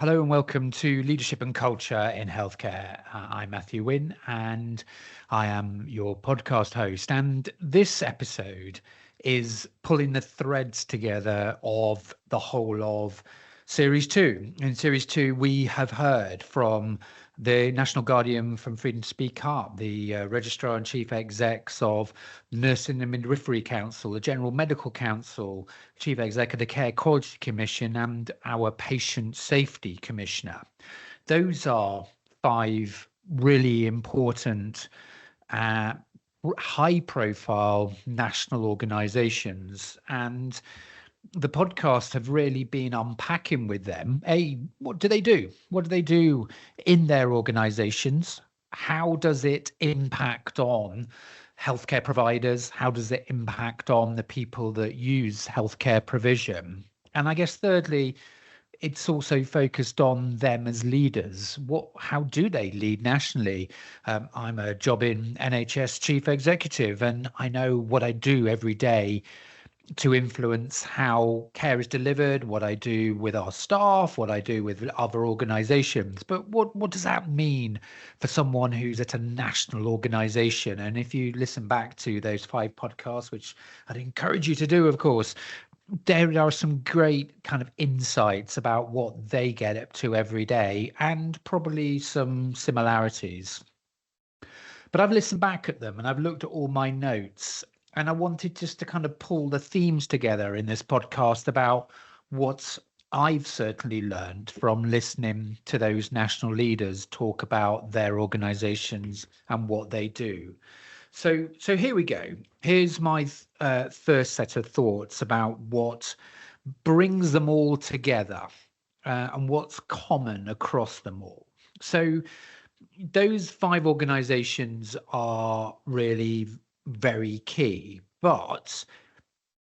Hello and welcome to Leadership and Culture in Healthcare. I'm Matthew Winn and I am your podcast host. And this episode is pulling the threads together of the whole of Series 2. In Series 2, we have heard from the National Guardian from Freedom to Speak Up, the Registrar and Chief Execs of Nursing and Midwifery Council, the General Medical Council, Chief Exec of the Care Quality Commission, and our Patient Safety Commissioner. Those are 5 really important, high-profile national organisations, and the podcast have really been unpacking with them. What do they do? What do they do in their organizations? How does it impact on healthcare providers? How does it impact on the people that use healthcare provision? And I guess thirdly, it's also focused on them as leaders. How do they lead nationally? I'm a jobbing NHS chief executive, and I know what I do every day to influence how care is delivered, what I do with our staff, what I do with other organizations. But what does that mean for someone who's at a national organization? And if you listen back to those 5 podcasts, which I'd encourage you to do, of course, there are some great kind of insights about what they get up to every day and probably some similarities. But I've listened back at them and I've looked at all my notes, and I wanted just to kind of pull the themes together in this podcast about what I've certainly learned from listening to those national leaders talk about their organizations and what they do. So here we go. Here's my first set of thoughts about what brings them all together and what's common across them all. So those 5 organizations are really very key. But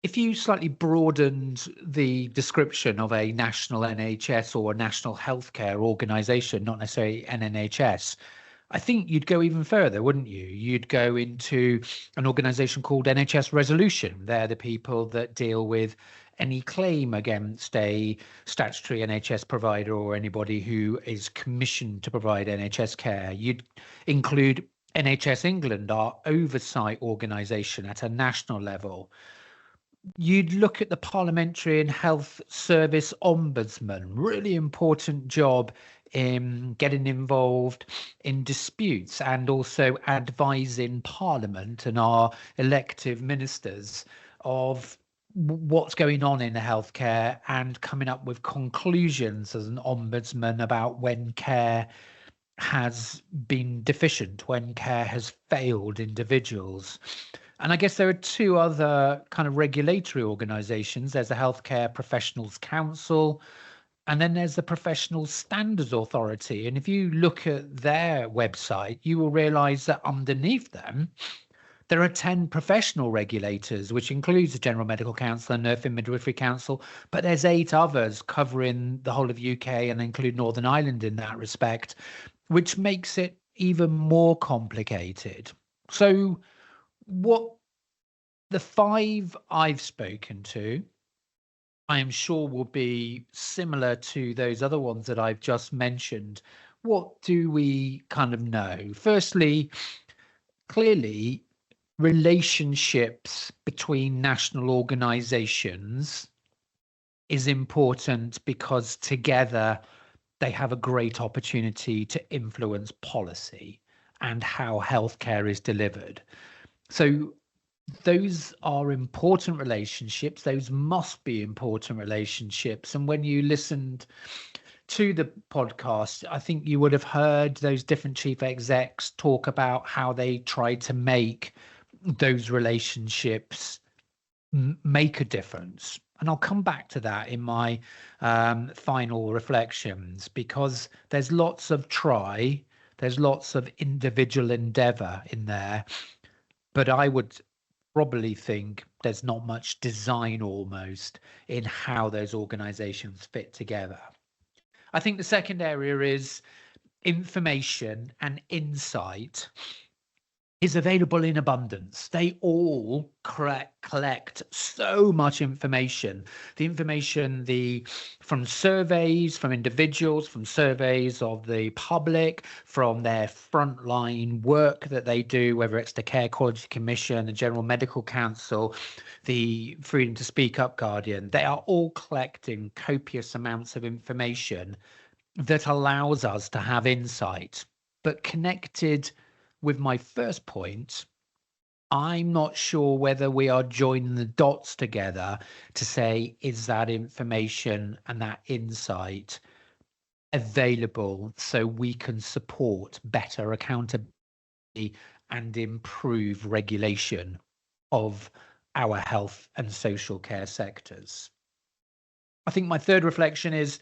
if you slightly broadened the description of a national NHS or a national healthcare organization, not necessarily an NHS, I think you'd go even further, wouldn't you? You'd go into an organization called NHS Resolution. They're the people that deal with any claim against a statutory NHS provider or anybody who is commissioned to provide NHS care. You'd include NHS England, our oversight organisation at a national level. You'd look at the Parliamentary and Health Service Ombudsman, really important job in getting involved in disputes and also advising Parliament and our elective ministers of what's going on in the healthcare and coming up with conclusions as an ombudsman about when care has been deficient, when care has failed individuals. And I guess there are 2 other kind of regulatory organisations. There's the Healthcare Professionals Council, and then there's the Professional Standards Authority. And if you look at their website, you will realise that underneath them, there are 10 professional regulators, which includes the General Medical Council and Nursing and Midwifery Council, but there's 8 others covering the whole of UK and include Northern Ireland in that respect, which makes it even more complicated. So what the 5 I've spoken to, I am sure will be similar to those other ones that I've just mentioned. What do we kind of know? Firstly, clearly, relationships between national organizations is important because together they have a great opportunity to influence policy and how healthcare is delivered. So those are important relationships. Those must be important relationships. And when you listened to the podcast, I think you would have heard those different chief execs talk about how they try to make those relationships make a difference. And I'll come back to that in my final reflections, because there's lots of there's lots of individual endeavour in there, but I would probably think there's not much design almost in how those organisations fit together. I think the second area is information and insight. is available in abundance. They all collect so much information. The information from surveys, from individuals, from surveys of the public, from their frontline work that they do, whether it's the Care Quality Commission, the General Medical Council, the Freedom to Speak Up Guardian. They are all collecting copious amounts of information that allows us to have insight. But connected with my first point, I'm not sure whether we are joining the dots together to say, is that information and that insight available so we can support better accountability and improve regulation of our health and social care sectors? I think my third reflection is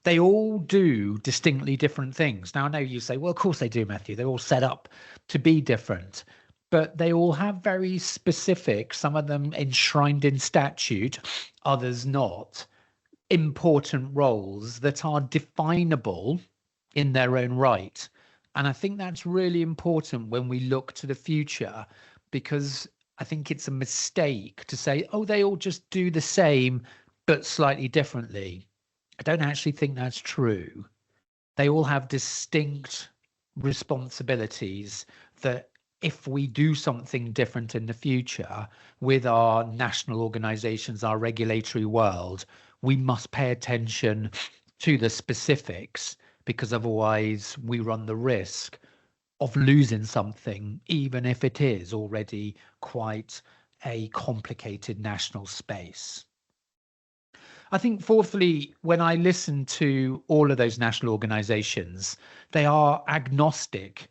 they all do distinctly different things. Now, I know you say, well, of course they do, Matthew. They're all set up to be different, but they all have very specific, some of them enshrined in statute, others not, important roles that are definable in their own right. And I think that's really important when we look to the future, because I think it's a mistake to say, oh, they all just do the same, but slightly differently. I don't actually think that's true. They all have distinct responsibilities that if we do something different in the future with our national organizations, our regulatory world, we must pay attention to the specifics, because otherwise we run the risk of losing something, even if it is already quite a complicated national space. I think fourthly, when I listen to all of those national organizations, they are agnostic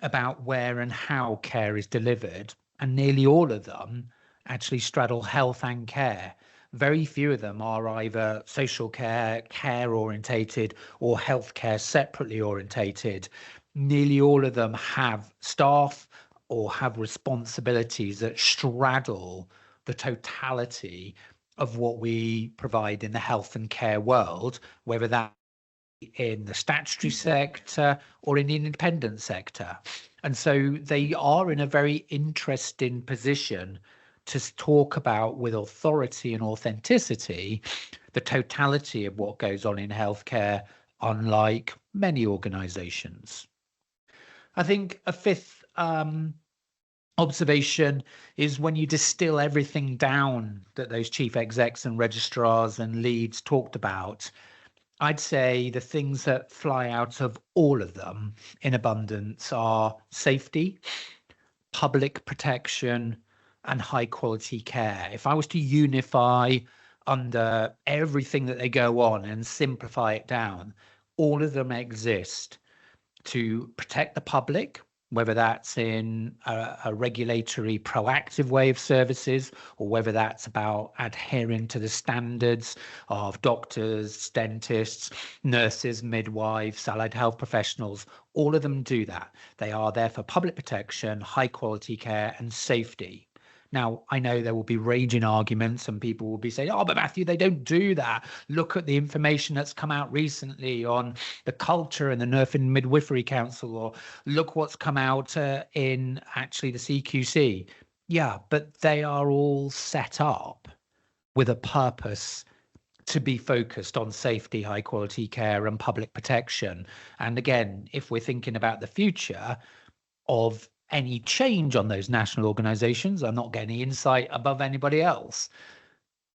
about where and how care is delivered, and nearly all of them actually straddle health and care. Very few of them are either social care, care orientated, or healthcare separately orientated. Nearly all of them have staff or have responsibilities that straddle the totality of what we provide in the health and care world, whether that in the statutory sector or in the independent sector. And so they are in a very interesting position to talk about with authority and authenticity the totality of what goes on in healthcare, unlike many organizations. I think a fifth observation is when you distill everything down that those chief execs and registrars and leads talked about, I'd say the things that fly out of all of them in abundance are safety, public protection, and high quality care. If I was to unify under everything that they go on and simplify it down, all of them exist to protect the public, whether that's in a regulatory proactive way of services, or whether that's about adhering to the standards of doctors, dentists, nurses, midwives, allied health professionals. All of them do that. They are there for public protection, high quality care, and safety. Now, I know there will be raging arguments and people will be saying, oh, but Matthew, they don't do that. Look at the information that's come out recently on the culture and the Nursing Midwifery Council, or look what's come out in actually the CQC. Yeah, but they are all set up with a purpose to be focused on safety, high quality care and public protection. And again, if we're thinking about the future of any change on those national organizations, I'm not getting any insight above anybody else.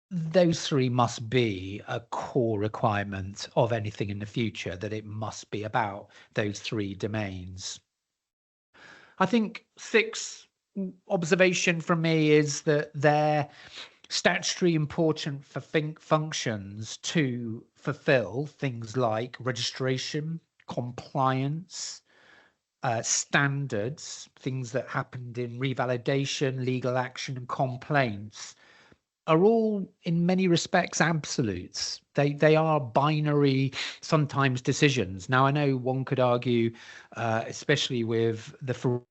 Those three must be a core requirement of anything in the future, that it must be about those three domains. I think sixth observation from me is that they're statutory important for functions to fulfill, things like registration, compliance, standards, things that happened in revalidation, legal action, and complaints, are all in many respects absolutes. They are binary, sometimes decisions. Now, I know one could argue, especially with the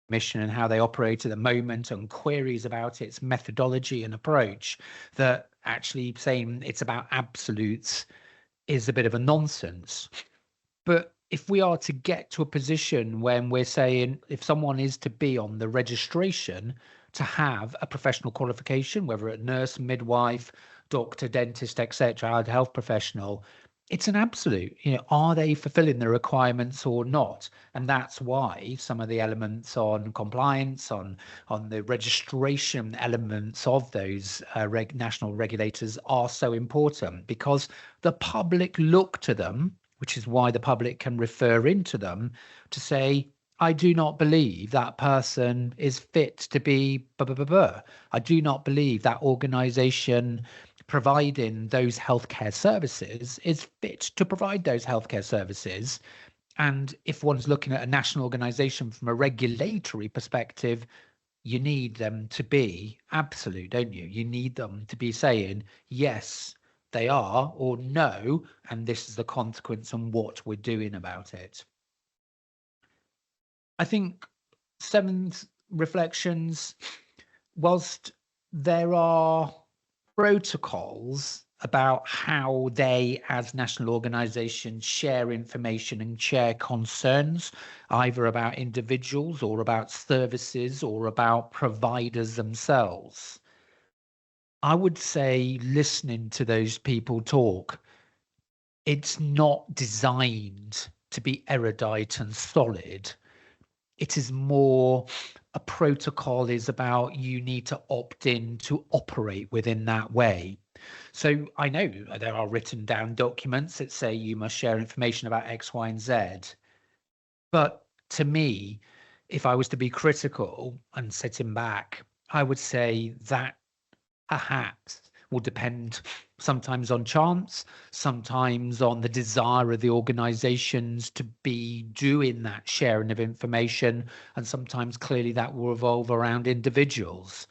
Commission and how they operate at the moment and queries about its methodology and approach, that actually saying it's about absolutes is a bit of a nonsense. But if we are to get to a position when we're saying if someone is to be on the registration to have a professional qualification, whether a nurse, midwife, doctor, dentist, etc., allied health professional, it's an absolute, are they fulfilling the requirements or not? And that's why some of the elements on compliance, on the registration elements of those national regulators are so important, because the public look to them, which is why the public can refer into them to say, I do not believe that person is fit to be blah, blah, blah, blah. I do not believe that organization providing those healthcare services is fit to provide those healthcare services. And if one's looking at a national organization from a regulatory perspective, you need them to be absolute, don't you? You need them to be saying, yes, they are, or no, and this is the consequence and what we're doing about it. I think seventh reflections, whilst there are protocols about how they as national organizations share information and share concerns, either about individuals or about services or about providers themselves, I would say listening to those people talk, it's not designed to be erudite and solid. It is more, a protocol is about you need to opt in to operate within that way. So I know there are written down documents that say you must share information about X, Y, and Z. But to me, if I was to be critical and sitting back, I would say that perhaps will depend sometimes on chance, sometimes on the desire of the organizations to be doing that sharing of information, and sometimes clearly that will revolve around individuals.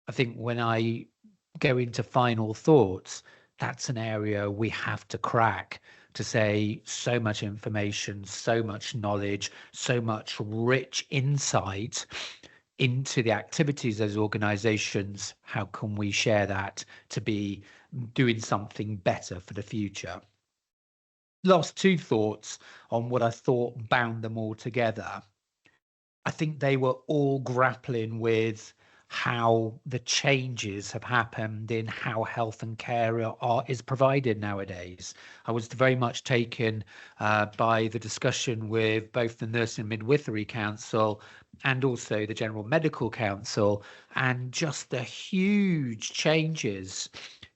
I think when I go into final thoughts, that's an area we have to crack, to say so much information, so much knowledge, so much rich insight into the activities of those organizations. How can we share that to be doing something better for the future? Last two thoughts on what I thought bound them all together. I think they were all grappling with how the changes have happened in how health and care is provided nowadays. I was very much taken by the discussion with both the Nursing and Midwifery Council and also the General Medical Council, and just the huge changes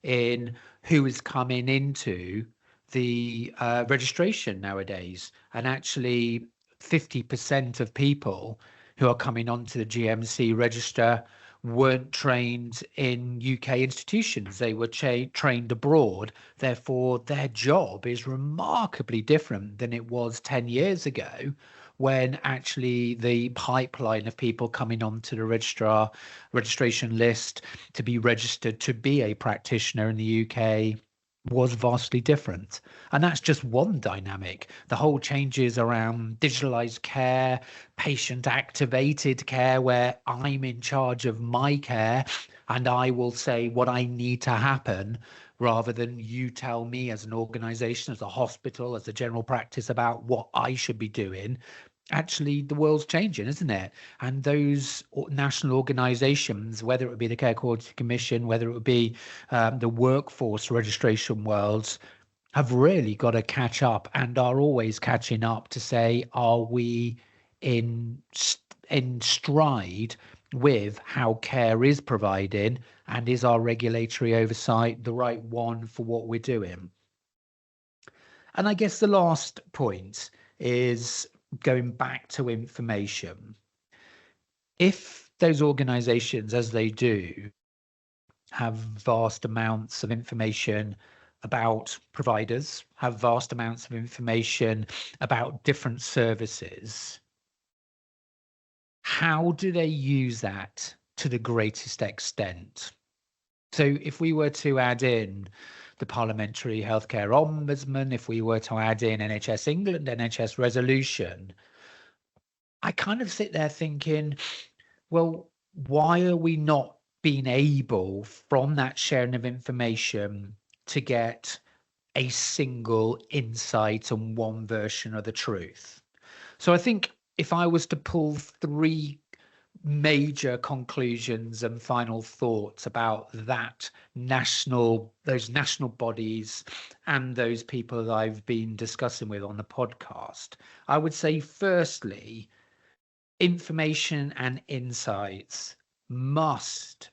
in who is coming into the registration nowadays. And actually 50% of people who are coming onto the GMC register weren't trained in UK institutions. They were trained abroad. Therefore, their job is remarkably different than it was 10 years ago, when actually the pipeline of people coming onto the registration list to be registered to be a practitioner in the UK was vastly different. And that's just one dynamic. The whole changes around digitalized care, patient activated care, where I'm in charge of my care and I will say what I need to happen, rather than you tell me as an organization, as a hospital, as a general practice about what I should be doing. Actually, the world's changing, isn't it? And those national organizations, whether it would be the Care Quality Commission, whether it would be the workforce registration worlds, have really got to catch up and are always catching up to say, are we in stride with how care is provided, and is our regulatory oversight the right one for what we're doing? And I guess the last point is going back to information. If those organizations, as they do, have vast amounts of information about providers, have vast amounts of information about different services, how do they use that to the greatest extent? So if we were to add in the Parliamentary Healthcare Ombudsman, if we were to add in NHS England, NHS Resolution, I kind of sit there thinking, well, why are we not being able, from that sharing of information, to get a single insight and one version of the truth. So I think if I was to pull three major conclusions and final thoughts about those national bodies and those people that I've been discussing with on the podcast, I would say firstly, information and insights must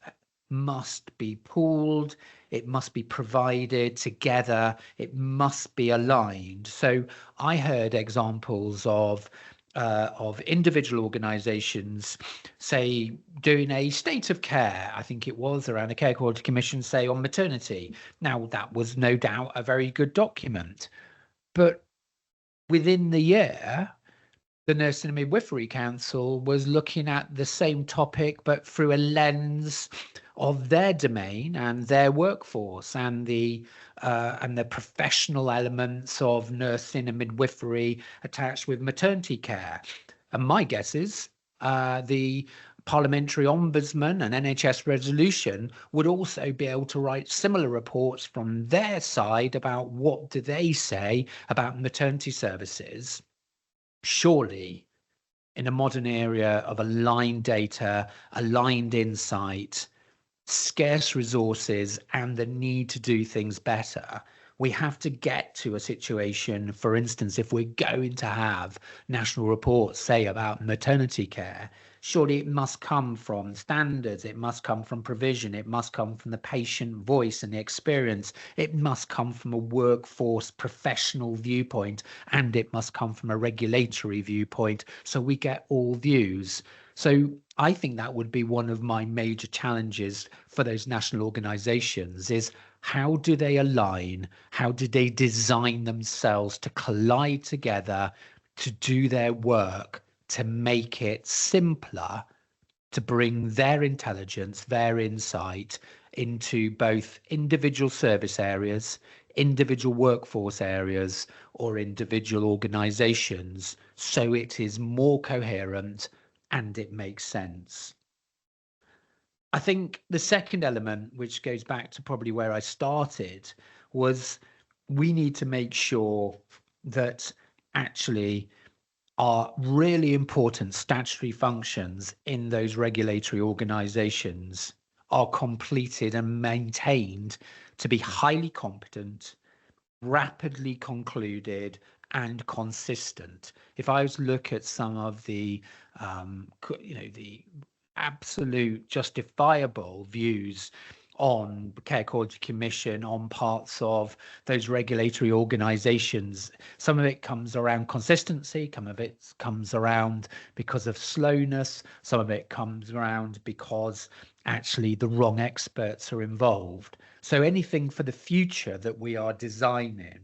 be pooled, it must be provided together, it must be aligned. So I heard examples of individual organizations, say, doing a state of care, I think it was around a Care Quality Commission, say, on maternity. Now, that was no doubt a very good document, but within the year, the Nursing and Midwifery Council was looking at the same topic, but through a lens of their domain and their workforce and the professional elements of nursing and midwifery attached with maternity care. And my guess is the Parliamentary Ombudsman and NHS Resolution would also be able to write similar reports from their side about what do they say about maternity services. Surely, in a modern area of aligned data, aligned insight, scarce resources, and the need to do things better, we have to get to a situation, for instance, if we're going to have national reports, say, about maternity care, surely it must come from standards, it must come from provision, it must come from the patient voice and the experience, it must come from a workforce professional viewpoint, and it must come from a regulatory viewpoint, so we get all views. So I think that would be one of my major challenges for those national organizations is how do they align? How do they design themselves to collide together to do their work, to make it simpler, to bring their intelligence, their insight into both individual service areas, individual workforce areas, or individual organizations, so it is more coherent and it makes sense. I think the second element, which goes back to probably where I started, was we need to make sure that actually our really important statutory functions in those regulatory organizations are completed and maintained to be highly competent, rapidly concluded, and consistent. If I was to look at some of the the absolute justifiable views on Care Quality Commission, on parts of those regulatory organizations, some of it comes around consistency, some of it comes around because of slowness, some of it comes around because actually the wrong experts are involved. So anything for the future that we are designing,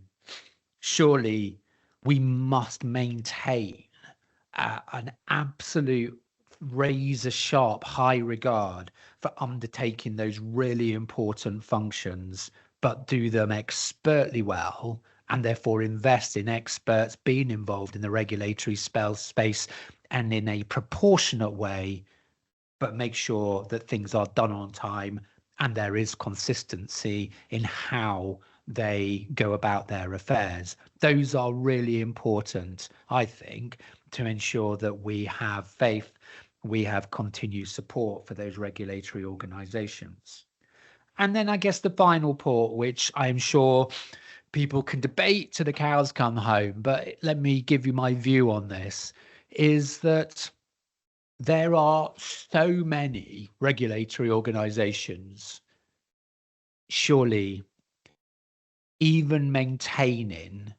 surely we must maintain an absolute razor sharp high regard for undertaking those really important functions, but do them expertly well, and therefore invest in experts being involved in the regulatory space and in a proportionate way, but make sure that things are done on time and there is consistency in how they go about their affairs. Those are really important, I think, to ensure that we have faith, we have continued support for those regulatory organizations. And then I guess the final point, which I'm sure people can debate till the cows come home, but let me give you my view on this, is that there are so many regulatory organizations, surely even maintaining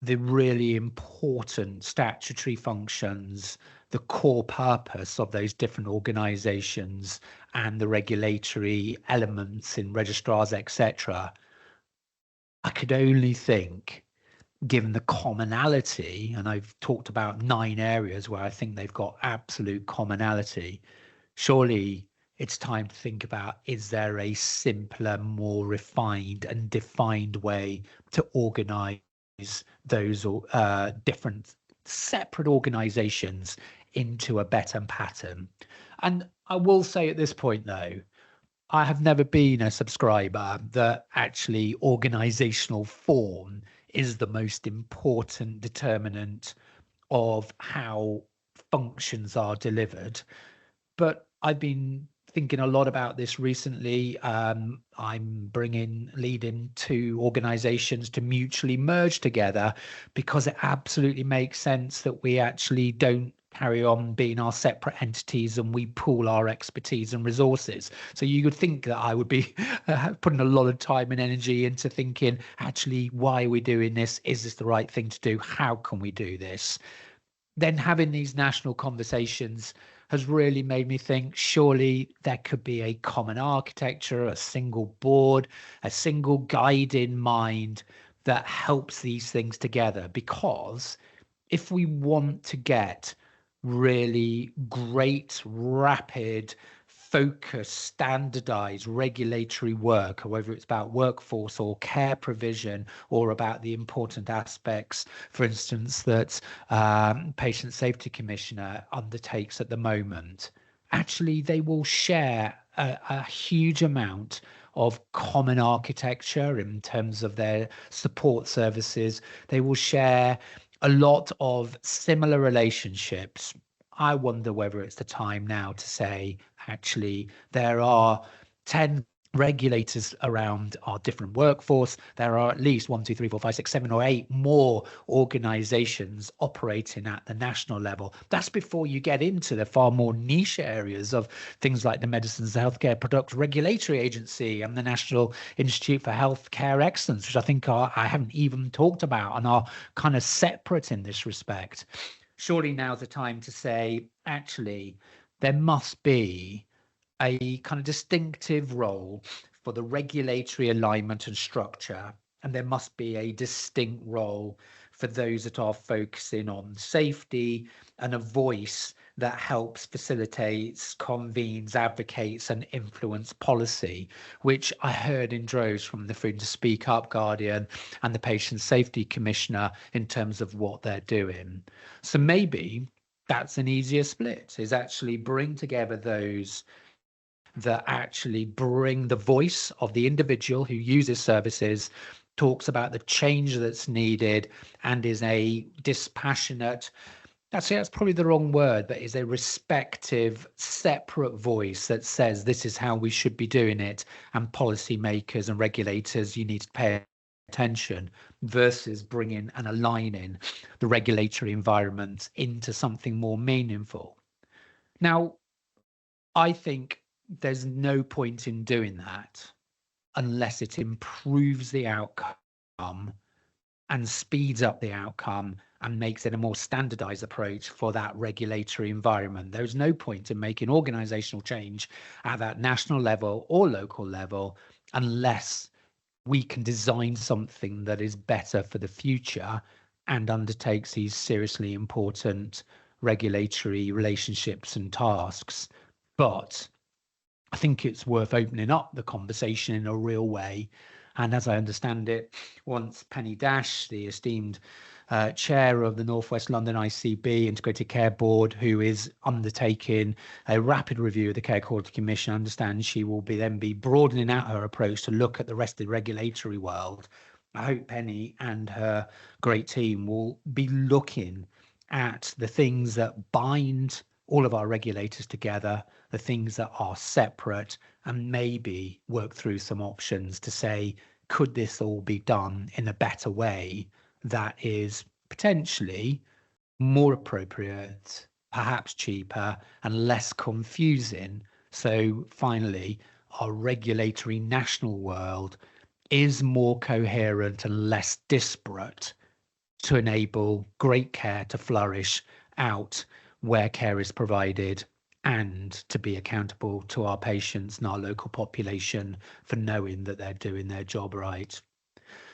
the really important statutory functions, the core purpose of those different organizations and the regulatory elements in registrars, etc., I could only think, given the commonality, and I've talked about 9 areas where I think they've got absolute commonality, surely it's time to think about, is there a simpler, more refined and defined way to organize those different separate organizations into a better pattern? And I will say at this point, though, I have never been a subscriber that actually organizational form is the most important determinant of how functions are delivered. But I've been thinking a lot about this recently. I'm leading two organizations to mutually merge together because it absolutely makes sense that we actually don't carry on being our separate entities and we pool our expertise and resources. So you would think that I would be putting a lot of time and energy into thinking, actually, why are we doing this? Is this the right thing to do? How can we do this? Then having these national conversations has really made me think surely there could be a common architecture, a single board, a single guiding mind that helps these things together. Because if we want to get really great, rapid, focused, standardized regulatory work, or whether it's about workforce or care provision or about the important aspects, for instance, that Patient Safety Commissioner undertakes at the moment, actually they will share a huge amount of common architecture in terms of their support services. They will share a lot of similar relationships. I wonder whether it's the time now to say, actually, there are 10 regulators around our different workforce. There are at least 1, 2, 3, 4, 5, 6, 7, or 8 more organizations operating at the national level. That's before you get into the far more niche areas of things like the Medicines and Healthcare Products Regulatory Agency and the National Institute for Healthcare Excellence, which I think I haven't even talked about and are kind of separate in this respect. Surely now's the time to say, actually, there must be a kind of distinctive role for the regulatory alignment and structure, and there must be a distinct role for those that are focusing on safety and a voice that helps, facilitates, convenes, advocates, and influence policy, which I heard in droves from the Freedom to Speak Up Guardian and the Patient Safety Commissioner in terms of what they're doing. So maybe that's an easier split, is actually bring together those that actually bring the voice of the individual who uses services, talks about the change that's needed, and is a dispassionate, that's probably the wrong word, but is a respective, separate voice that says this is how we should be doing it, and policymakers and regulators, you need to pay attention, versus bringing and aligning the regulatory environment into something more meaningful. Now, I think there's no point in doing that unless it improves the outcome and speeds up the outcome and makes it a more standardized approach for that regulatory environment. There's no point in making organizational change at that national level or local level unless we can design something that is better for the future and undertakes these seriously important regulatory relationships and tasks. But I think it's worth opening up the conversation in a real way. And as I understand it, once Penny Dash, the esteemed chair of the Northwest London ICB Integrated Care Board, who is undertaking a rapid review of the Care Quality Commission, I understand she will then be broadening out her approach to look at the rest of the regulatory world. I hope Penny and her great team will be looking at the things that bind all of our regulators together, the things that are separate, and maybe work through some options to say, could this all be done in a better way that is potentially more appropriate, perhaps cheaper, and less confusing? So finally, our regulatory national world is more coherent and less disparate to enable great care to flourish out where care is provided, and to be accountable to our patients and our local population for knowing that they're doing their job right.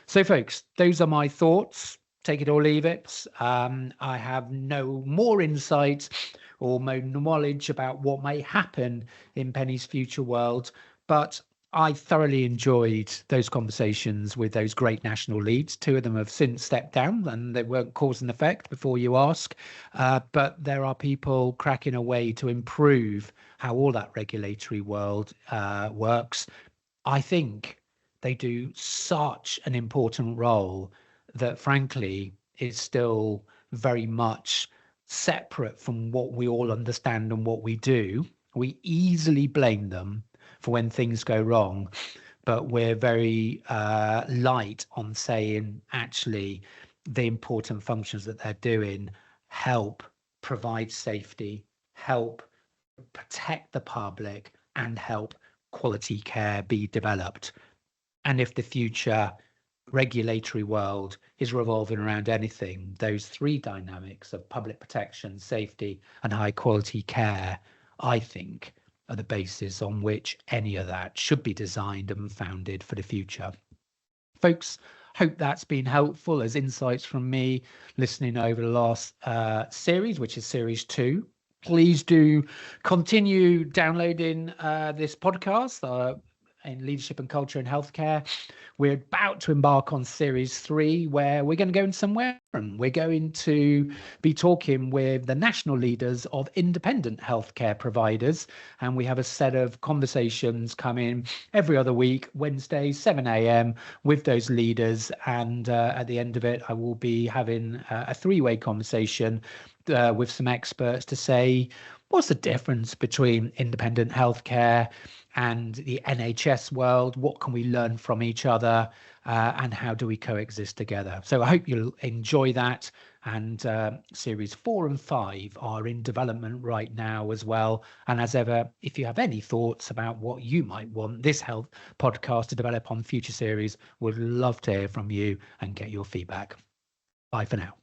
So folks, those are my thoughts. Take it or leave it. I have no more insight or more knowledge about what may happen in Penny's future world, but I thoroughly enjoyed those conversations with those great national leads. Two of them have since stepped down and they weren't cause and effect before you ask. But there are people cracking away to improve how all that regulatory world works. I think they do such an important role that, frankly, is still very much separate from what we all understand and what we do. We easily blame them for when things go wrong, but we're very light on saying actually the important functions that they're doing help provide safety, help protect the public, and help quality care be developed. And if the future regulatory world is revolving around anything, those three dynamics of public protection, safety, and high quality care, I think, are the basis on which any of that should be designed and founded for the future. Folks, hope that's been helpful as insights from me listening over the last series, which is series 2. Please do continue downloading this podcast in leadership and culture and healthcare. We're about to embark on series 3, where we're going to go in somewhere and we're going to be talking with the national leaders of independent healthcare providers. And we have a set of conversations coming every other week, Wednesday, 7 a.m. with those leaders. And at the end of it, I will be having a 3-way conversation with some experts to say, what's the difference between independent healthcare and the NHS world? What can we learn from each other? And how do we coexist together? So I hope you'll enjoy that. And series 4 and 5 are in development right now as well. And as ever, if you have any thoughts about what you might want this health podcast to develop on future series, would love to hear from you and get your feedback. Bye for now.